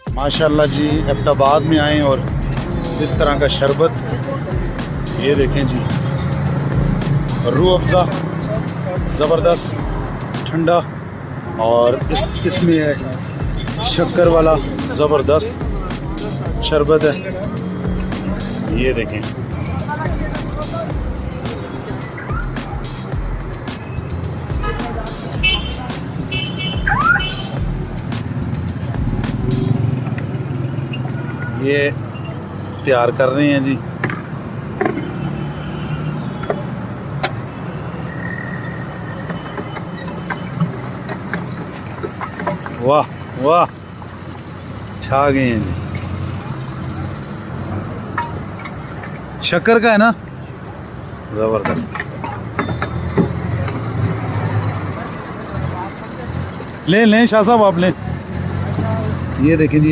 माशाल्लाह जी, एबटाबाद में आए और इस तरह का शरबत, ये देखें जी, रूह अफ़ज़ा ज़बरदस्त ठंडा, और इसमें है शक्कर वाला ज़बरदस्त शरबत है, ये देखें। ये तैयार कर रहे हैं जी। वाह वाह, छा गए हैं जी। शक्कर का है ना, जबरदस्त। लें लें शाह साहब, आप लें। ये देखें जी।